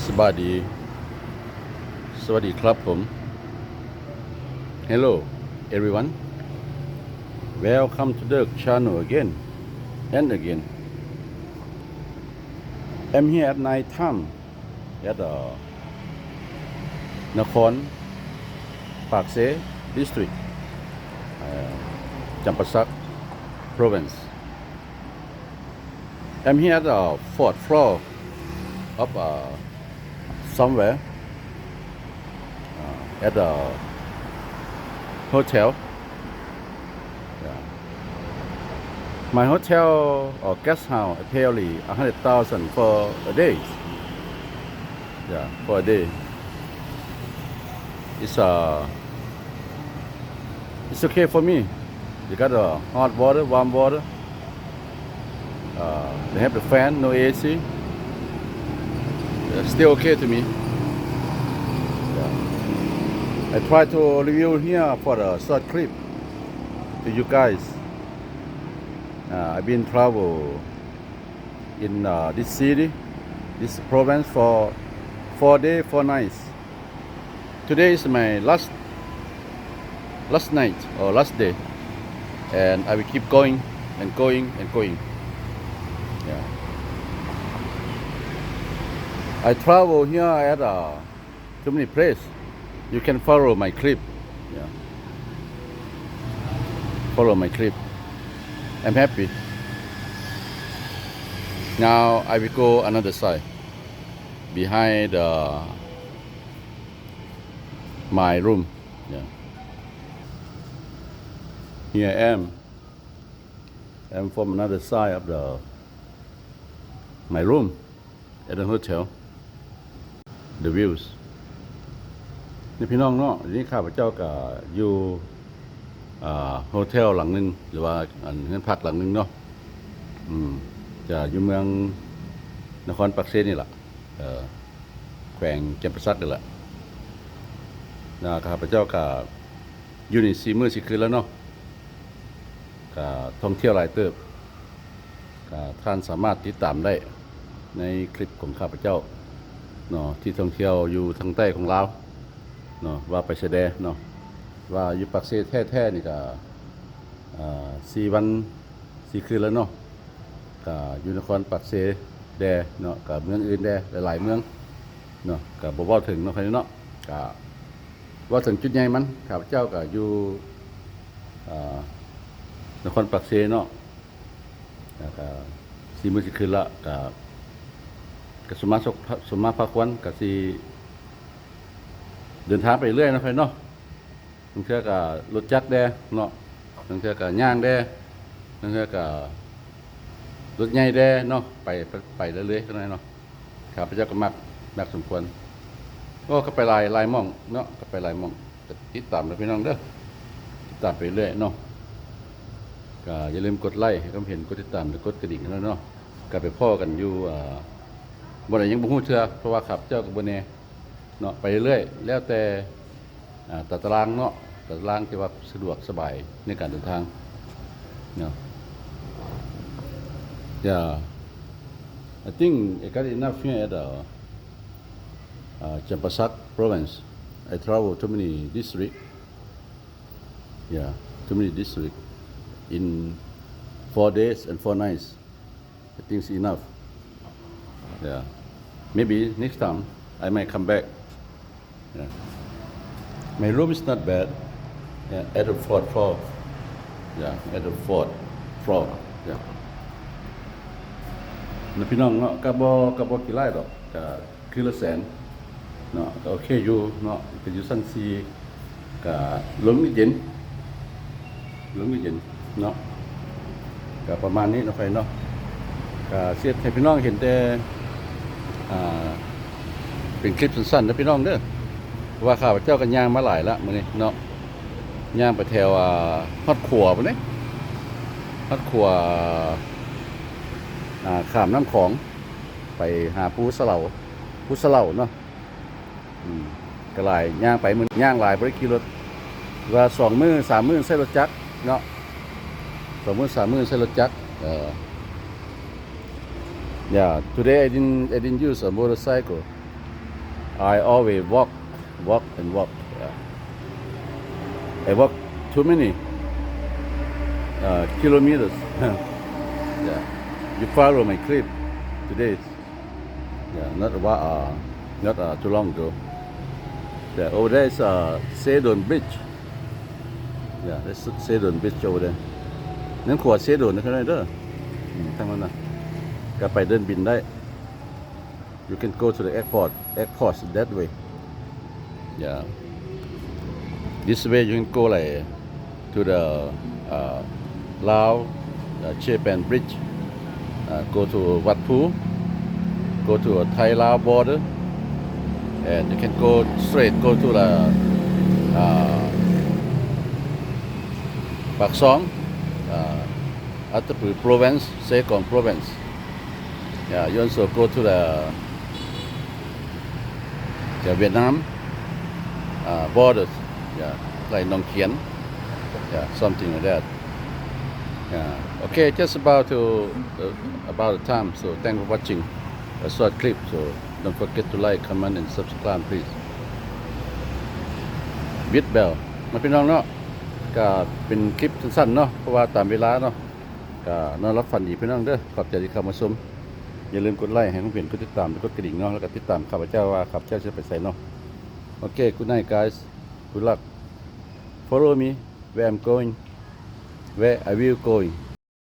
สวัสดีครับผม Hello everyone, welcome to the channel again and again. I'm here at night time at Nakhon Pakse district, Champasak province. I'm here at the fourth floor of somewhere at the hotel. My hotel or guest house apparently 100,000 for a day. For a day. It's okay for me. You got hot water, warm water. They have the fan, no AC. Still okay to me. I try to review here for a short clip to you guys. I've been travel in this city, this province for 4 days, 4 nights. Today is my last night or last day, and I will keep going and going and going. I travel here at too many places. You can follow my clip. Follow my clip. I'm happy. Now I will go another side behind my room. Here I am. I'm from another side of my room at the hotel. The views. นี่พี่น้องเนาะนี่ข้าพเจ้าก็อยู่โฮเทลหลังนึงหรือว่าเรือนพักหลังนึงเนาะจะอยู่เมืองนครปักเสนี่ล่ะแขวงแก่นประสักนี่ล่ะข้าพเจ้าก็อยู่นี่4 มื้อ 4 คืนแล้วเนาะก็ท่องเที่ยวหลายเติบก็ท่านสามารถติดตามได้ในคลิปของข้าพเจ้าเนาะที่ท่องเที่ยวอยู่ทางใต้ของลาวเนาะว่าไปแสดงเนาะว่าอยู่ปักเสแท้ๆนี่ก็4 วัน 4 คืนแล้วเนาะก็อยู่นครปักเสแดเนาะกับเมืองอื่นแดหลายๆเมืองเนาะก็บ่เว้าถึงเนาะครับเนาะก็เว้าถึงจุดใหญ่มันข้าพเจ้าก็อยู่นครปักเสเนาะแล้วก็4 มื้อ 4 คืนละก็สมาพักวันก็สิเดินทางไปเรื่อยนะเพิ่นเนาะบางเทื่อก็รถจักรแดเนาะบางเทื่อก็ย่างแดบางเทื่อก็รถใหญ่แดเนาะไปเรื่อยๆเท่านั้นเนาะข้าพเจ้าก็มักสมควรก็ไปหลายหม่องเนาะก็ไปหลายหม่องก็ติดตามนะพี่น้องเด้อติดตามไปเรื่อยเนาะก็อย่าลืมกดไลค์ให้ผมเห็นกดติดตามและกดกระดิ่งกันเนาะก็ไปพ้อกันอยู่บ่ได้ยังบ่ฮู้เทื่อเพราะว่าข้าพเจ้าก็บ่แน่เนาะไปเรื่อยแล้วแต่ตารางเนาะตารางที่ว่าสะดวกสบายในการเดินทางเนาะI think I got enough here at Champasak province. I travel too many district. Too many district in 4 days and 4 nights. I think it's enough. Maybe next time I might come back. My room is not bad. At the 4th floor. At the 4th floor. นะพี่น้องเนาะก็บ่กี่ไร่ดอกก็คือละแสนเนาะก็โอเคอยู่เนาะก็อยู่ชั้น4ก็ลมเย็นเนาะก็ประมาณนี้เนาะไปเนาะก็เสียให้พี่น้องเห็นแต่เป็นคลิปสั้นๆนะพี่น้องเด้อว่าข้าพเจ้าก็ย่างมาหลายละมื้อนี้เนาะย่างไปแถวฮอดขัวพุ่นนี่ฮอดขัวข้ามน้ำของไปหาภูสะเหลาเนาะก็หลายย่างไปมื้อย่างหลายบ่ได้ขี่รถว่า2 มื้อ 3 มื้อใช้รถจักรเนาะ2 มื้อ 3 มื้อใช้รถจักรYeah, today I didn't use a motorcycle. I always walk and walk. I walk too many kilometers. Yeah. You follow my clip today. Yeah, not too long ago. Yeah, over there is Sedon Bridge. Yeah, that's Sedon Bridge over there. นั่นขวด Sedon นะครับเด้อทางนั้นน่ะก็ไปเดินบินได้ You can go to the airport that way. Yeah. This way you can go like to the Lao Chepan Bridge. Go to Wat Phu. Go to a Thai-Lao border. And you can go straight to the Pak Song, Attapur province, Sekong province. Yeah, you also go to the Vietnam borders. Yeah, like Nong Kien. Yeah, something like that. Yeah. Okay, just about the time. So thanks for watching a short clip. So don't forget to like, comment and subscribe please. Hit bell มาพี่น้องเนาะก็เป็นคลิปสั้นๆเนาะเพราะว่าตามเวลาเนาะก็นอนรับฝันดีพี่น้องเด้อขอบใจที่เข้ามาชมอย่าลืมกดไลค์ให้ผมเห็นกดติดตามกดกระดิ่งเนาะแล้วก็ติดตามข้าพเจ้าว่าข้าพเจ้าจะไปไสเนาะ Okay, good night guys. Good luck. Follow me where I will going.